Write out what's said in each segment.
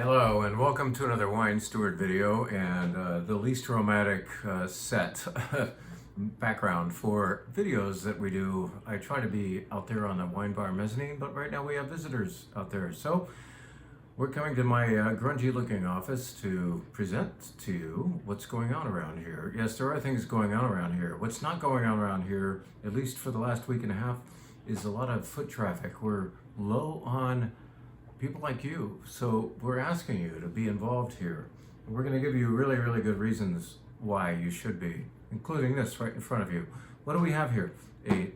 Hello and welcome to another Wine Steward video and the least romantic set background for videos that we do. I try to be out there on the wine bar mezzanine, but right now we have visitors out there. So we're coming to my grungy looking office to present to you what's going on around here. Yes, there are things going on around here. What's not going on around here, at least for the last week and a half, is a lot of foot traffic. We're low on people like you, so we're asking you to be involved here. We're going to give you really, really good reasons why you should be, including this right in front of you. What do we have here? A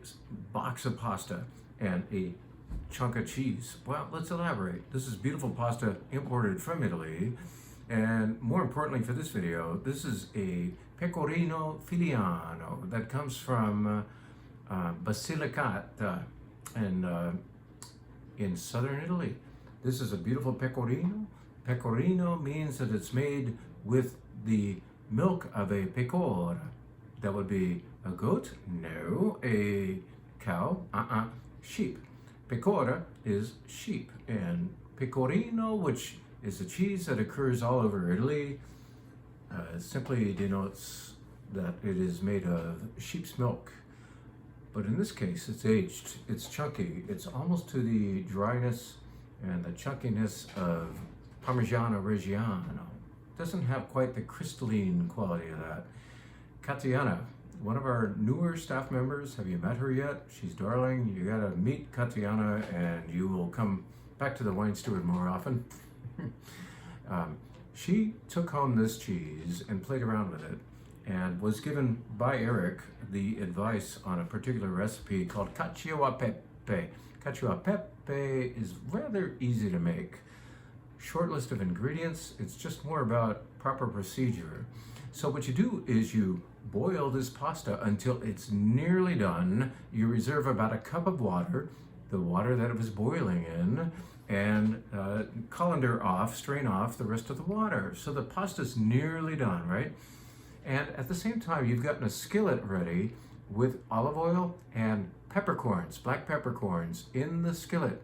box of pasta and a chunk of cheese. Well, let's elaborate. This is beautiful pasta imported from Italy, and more importantly for this video, this is a pecorino filiano that comes from Basilicata in southern Italy. This is a beautiful pecorino. Pecorino means that it's made with the milk of a pecora. That would be a goat? No. A cow? Sheep. Pecora is sheep. And pecorino, which is a cheese that occurs all over Italy, simply denotes that it is made of sheep's milk. But in this case, it's aged, it's chunky, it's almost to the dryness and the chunkiness of Parmigiano Reggiano. Doesn't have quite the crystalline quality of that. Katiana, one of our newer staff members, have you met her yet? She's darling. You gotta meet Katiana and you will come back to the Wine Steward more often. She took home this cheese and played around with it and was given by Eric the advice on a particular recipe called cacio a pepe. Cacio a pepe is rather easy to make. Short list of ingredients, it's just more about proper procedure. So what you do is you boil this pasta until it's nearly done. You reserve about a cup of water, the water that it was boiling in, and colander off, strain off the rest of the water. So the pasta's nearly done, right? And at the same time, you've gotten a skillet ready with olive oil and peppercorns, black peppercorns in the skillet.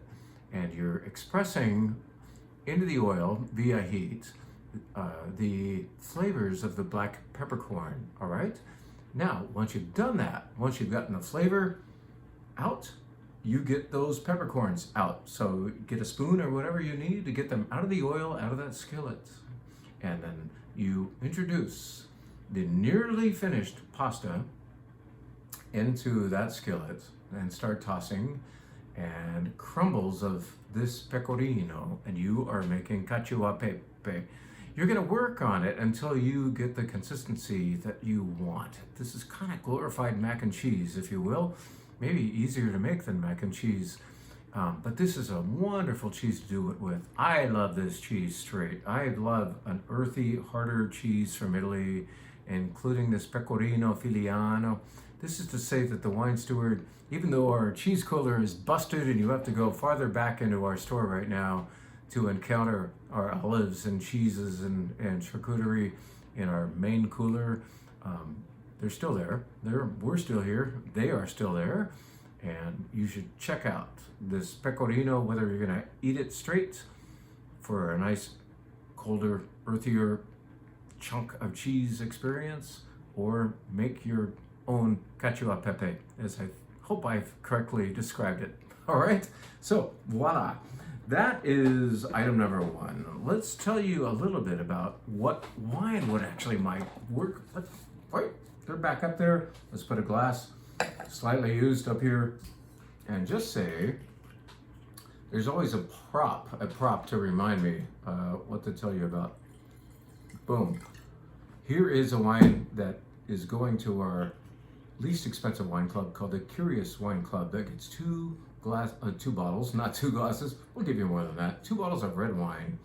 And you're expressing into the oil via heat the flavors of the black peppercorn, all right? Now, once you've done that, once you've gotten the flavor out, you get those peppercorns out. So get a spoon or whatever you need to get them out of the oil, out of that skillet. And then you introduce the nearly finished pasta into that skillet and start tossing, and crumbles of this pecorino, and you are making cacio a pepe. You're going to work on it until you get the consistency that you want. This is kind of glorified mac and cheese, if you will. Maybe easier to make than mac and cheese. But this is a wonderful cheese to do it with. I love this cheese straight. I love an earthy, harder cheese from Italy, including this pecorino filiano. This is to say that the Wine Steward, even though our cheese cooler is busted and you have to go farther back into our store right now to encounter our olives and cheeses and charcuterie in our main cooler, they're still there. We're still here. They are still there. And you should check out this pecorino, whether you're going to eat it straight for a nice, colder, earthier chunk of cheese experience, or make your own cacio a pepe, as I hope I've correctly described it. All right, so voila, that is item number one. Let's tell you a little bit about what wine would actually might work. They're back up there. Let's put a glass slightly used up here and just say there's always a prop to remind me what to tell you about. Boom. Here is a wine that is going to our least expensive wine club called the Curious Wine Club. That gets two bottles, not two glasses. We'll give you more than that. 2 bottles of red wine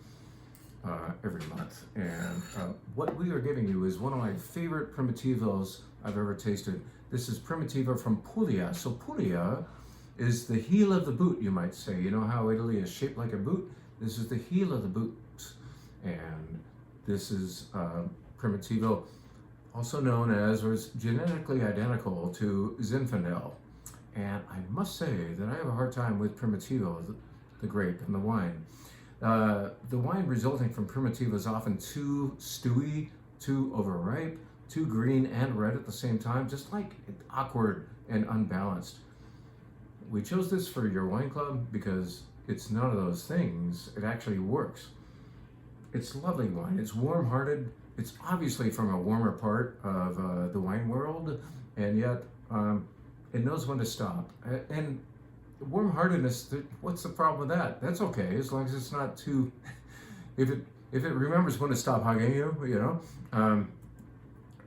every month. And what we are giving you is one of my favorite Primitivos I've ever tasted. This is Primitivo from Puglia. So Puglia is the heel of the boot, you might say. You know how Italy is shaped like a boot? This is the heel of the boot. And this is Primitivo, also known as, or is genetically identical to Zinfandel. And I must say that I have a hard time with Primitivo, the grape and the wine. The wine resulting from Primitivo is often too stewy, too overripe, too green and red at the same time, just like awkward and unbalanced. We chose this for your wine club because it's none of those things. It actually works. It's lovely wine. It's warm-hearted. It's obviously from a warmer part of the wine world, and yet it knows when to stop. And warm-heartedness, what's the problem with that? That's okay, as long as it's not too, if it remembers when to stop hugging you, you know.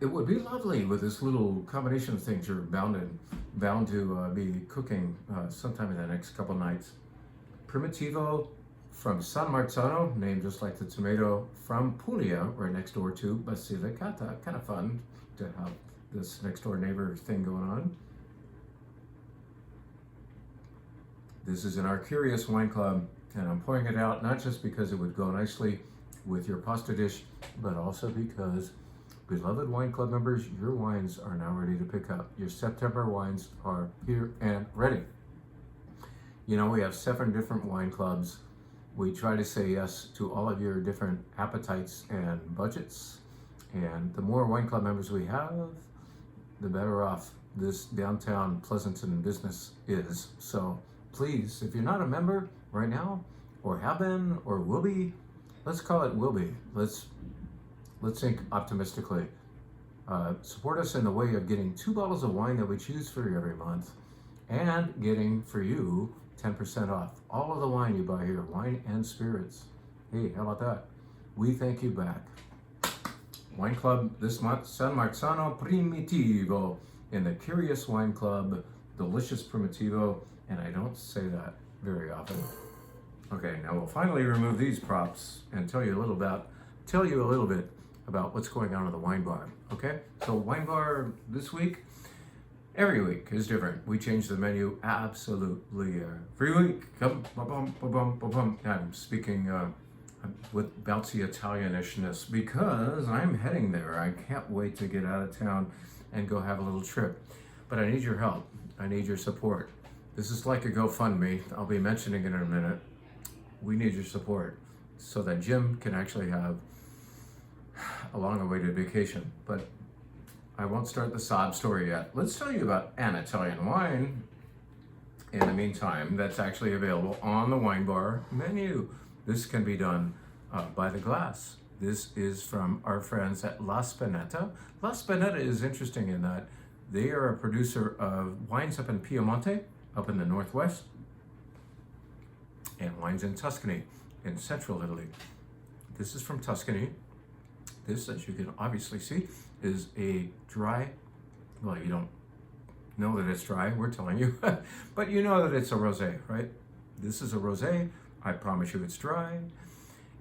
It would be lovely with this little combination of things you're bound to be cooking sometime in the next couple nights. Primitivo from San Marzano, named just like the tomato, from Puglia, right next door to Basilicata. Kind of fun to have this next door neighbor thing going on. This is in our Curious Wine Club, and I'm pouring it out not just because it would go nicely with your pasta dish, but also because, beloved wine club members, your wines are now ready to pick up. Your September wines are here and ready. You know, we have 7 different wine clubs. We try to say yes to all of your different appetites and budgets. And the more wine club members we have, the better off this downtown Pleasanton business is. So please, if you're not a member right now, or have been, or will be, let's call it will be. Let's think optimistically. Support us in the way of getting 2 bottles of wine that we choose for you every month, and getting for you 10% off all of the wine you buy here, wine and spirits. Hey, how about that? We thank you back. Wine Club this month, San Marzano Primitivo in the Curious Wine Club, delicious Primitivo, and I don't say that very often. Okay, now we'll finally remove these props and tell you a little bit about what's going on in the wine bar. Okay, so wine bar this week, every week is different. We change the menu absolutely every week. I'm speaking with bouncy Italianishness because I'm heading there. I can't wait to get out of town and go have a little trip. But I need your help. I need your support. This is like a GoFundMe. I'll be mentioning it in a minute. We need your support so that Jim can actually have a long-awaited vacation. But I won't start the sob story yet. Let's tell you about an Italian wine in the meantime that's actually available on the wine bar menu. This can be done by the glass. This is from our friends at La Spinetta. La Spinetta is interesting in that they are a producer of wines up in Piemonte, up in the northwest, and wines in Tuscany, in central Italy. This is from Tuscany. This, as you can obviously see, is a dry, well, you don't know that it's dry, we're telling you, but you know that it's a rosé, right? This is a rosé. I promise you it's dry.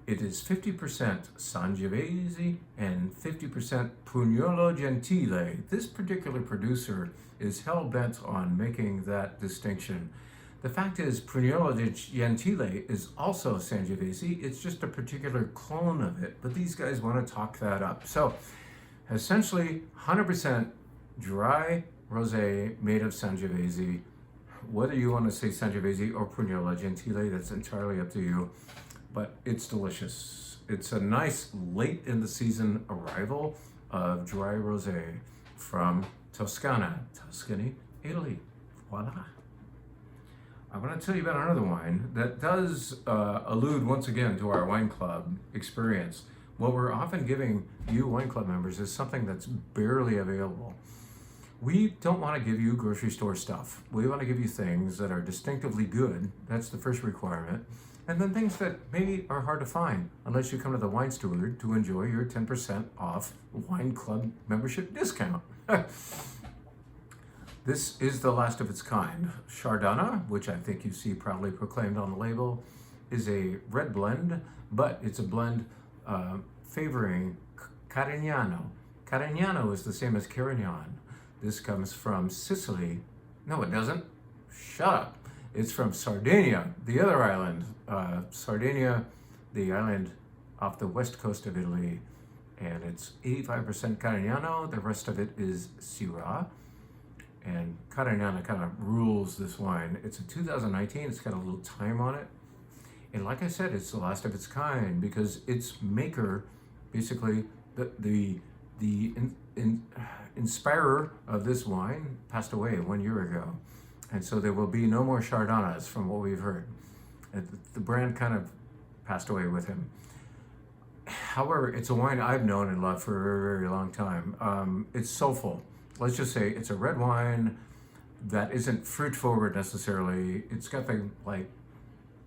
It is 50% Sangiovese and 50% Prugnolo Gentile. This particular producer is hell-bent on making that distinction. The fact is, Prugnolo Gentile is also Sangiovese. It's just a particular clone of it, but these guys want to talk that up. So, essentially, 100% dry rosé made of Sangiovese. Whether you want to say Sangiovese or Prugnolo Gentile, that's entirely up to you, but it's delicious. It's a nice late in the season arrival of dry rosé from Tuscany, Italy. Voila. I want to tell you about another wine that does allude once again to our wine club experience. What we're often giving you wine club members is something that's barely available. We don't want to give you grocery store stuff. We want to give you things that are distinctively good. That's the first requirement. And then things that maybe are hard to find unless you come to the Wine Steward to enjoy your 10% off wine club membership discount. This is the last of its kind. Chardonnay, which I think you see proudly proclaimed on the label, is a red blend, but it's a blend favoring Carignano. Carignano is the same as Carignan. This comes from Sicily. No, it doesn't. Shut up. It's from Sardinia, the other island. Sardinia, the island off the west coast of Italy. And it's 85% Carignano. The rest of it is Syrah. And Carignano kind of rules this wine. It's a 2019. It's got a little time on it. And like I said, it's the last of its kind because its maker, basically the inspirer of this wine, passed away 1 year ago. And so there will be no more Chardonnays from what we've heard. The brand kind of passed away with him. However, it's a wine I've known and loved for a very, very long time. It's soulful. Let's just say it's a red wine that isn't fruit forward necessarily. It's got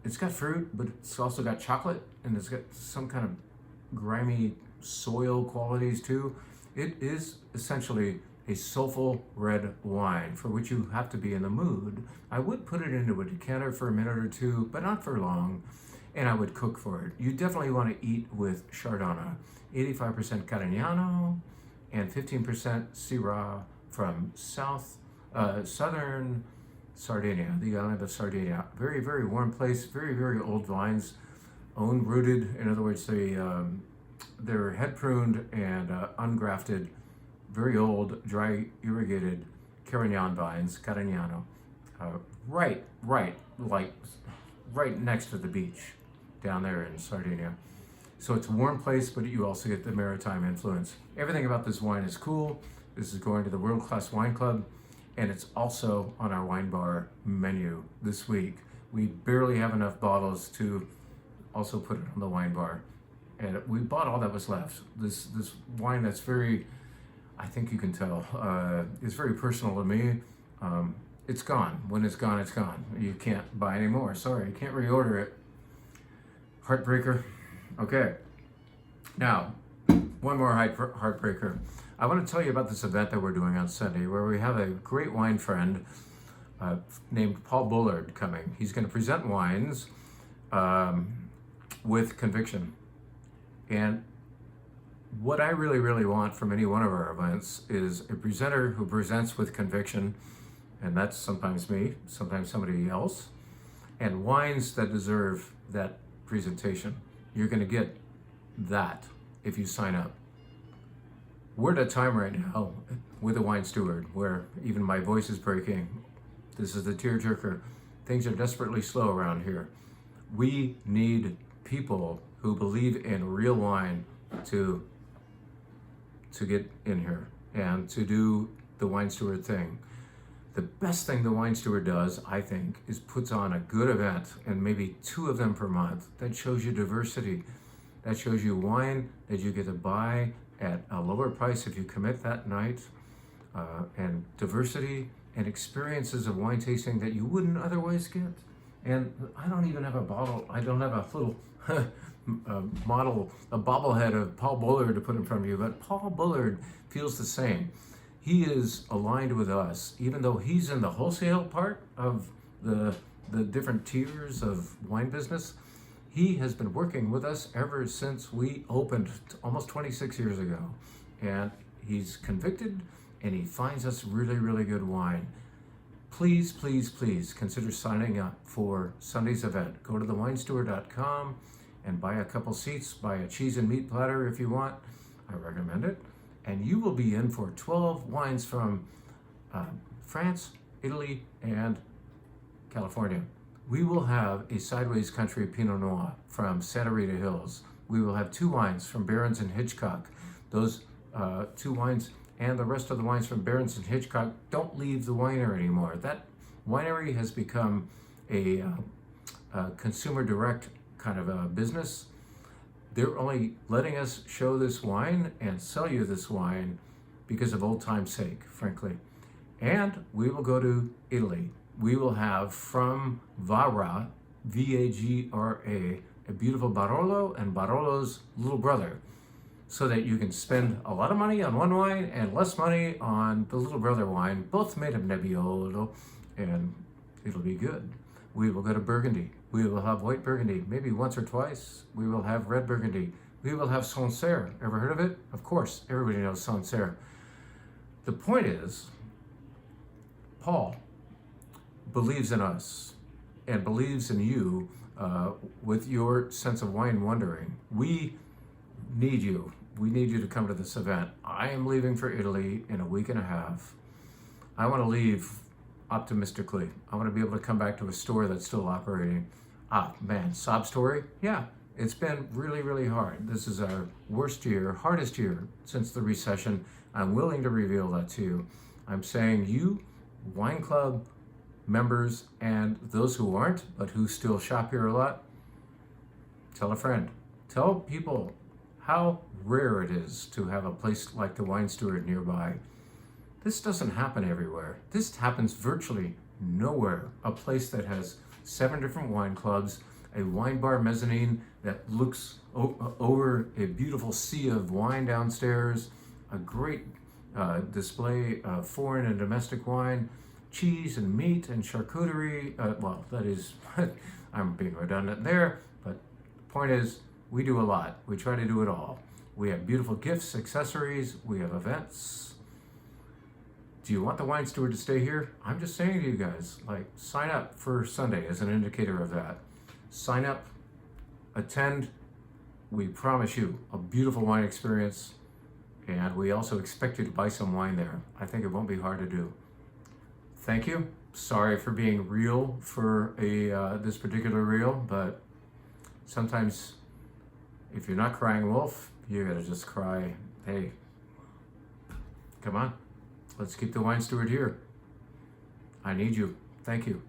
it's got fruit, but it's also got chocolate, and it's got some kind of grimy soil qualities too. It is essentially a soulful red wine for which you have to be in the mood. I would put it into a decanter for a minute or two, but not for long, and I would cook for it. You definitely want to eat with Chardonnay, 85% Carignano and 15% Syrah from southern Sardinia, the island of Sardinia. Very, very warm place, very, very old vines, own rooted. In other words, they're head pruned and ungrafted, very old, dry irrigated Carignan vines, Carignano, right next to the beach down there in Sardinia. So it's a warm place, but you also get the maritime influence. Everything about this wine is cool. This is going to the World Class Wine Club, and it's also on our wine bar menu this week. We barely have enough bottles to also put it on the wine bar. And we bought all that was left. This wine that's very, I think you can tell, is very personal to me. It's gone. When it's gone, it's gone. You can't buy any more. Sorry, you can't reorder it. Heartbreaker. Okay. Now, one more heartbreaker. I want to tell you about this event that we're doing on Sunday where we have a great wine friend named Paul Bullard coming. He's going to present wines with conviction. And what I really, really want from any one of our events is a presenter who presents with conviction, and that's sometimes me, sometimes somebody else, and wines that deserve that presentation. You're going to get that if you sign up. We're at a time right now with a wine steward where even my voice is breaking. This is the tearjerker. Things are desperately slow around here. We need people who believe in real wine to get in here and to do the wine steward thing. The best thing the wine steward does, I think, is puts on a good event, and maybe 2 of them per month, that shows you diversity. That shows you wine that you get to buy at a lower price if you commit that night, and diversity and experiences of wine tasting that you wouldn't otherwise get. And I don't even have a bottle, I don't have a little a bobblehead of Paul Bullard to put in front of you, but Paul Bullard feels the same. He is aligned with us, even though he's in the wholesale part of the different tiers of wine business. He has been working with us ever since we opened almost 26 years ago. And he's convicted, and he finds us really, really good wine. Please, please, please consider signing up for Sunday's event. Go to thewinesteward.com and buy a couple seats, buy a cheese and meat platter if you want. I recommend it. And you will be in for 12 wines from France, Italy, and California. We will have a Sideways Country Pinot Noir from Santa Rita Hills. We will have 2 wines from Barons and Hitchcock. Those 2 wines and the rest of the wines from Barons and Hitchcock don't leave the winery anymore. That winery has become a consumer direct kind of a business. They're only letting us show this wine and sell you this wine because of old time's sake, frankly. And we will go to Italy. We will have from Vagra, V-A-G-R-A, a beautiful Barolo and Barolo's little brother, so that you can spend a lot of money on one wine and less money on the little brother wine, both made of Nebbiolo, and it'll be good. We will go to Burgundy. We will have white Burgundy, maybe once or twice. We will have red Burgundy. We will have Sancerre. Ever heard of it? Of course, everybody knows Sancerre. The point is, Paul believes in us and believes in you with your sense of wine wondering. We need you. We need you to come to this event. I am leaving for Italy in a week and a half. I want to leave optimistically. I want to be able to come back to a store that's still operating. Ah, man, sob story? Yeah, it's been really, really hard. This is our worst year, hardest year since the recession. I'm willing to reveal that to you. I'm saying you, wine club members, and those who aren't, but who still shop here a lot, tell a friend. Tell people how rare it is to have a place like the Wine Steward nearby. This doesn't happen everywhere. This happens virtually nowhere. A place that has 7 different wine clubs, a wine bar mezzanine that looks over a beautiful sea of wine downstairs, a great display of foreign and domestic wine, cheese and meat and charcuterie. Well, that is, I'm being redundant there, but the point is, we do a lot. We try to do it all. We have beautiful gifts, accessories, we have events. Do you want the Wine Steward to stay here? I'm just saying to you guys, like, sign up for Sunday as an indicator of that. Sign up, attend. We promise you a beautiful wine experience, and we also expect you to buy some wine there. I think it won't be hard to do. Thank you. Sorry for being real for this particular reel, but sometimes if you're not crying wolf, you gotta just cry, hey, come on. Let's keep the Wine Steward here. I need you. Thank you.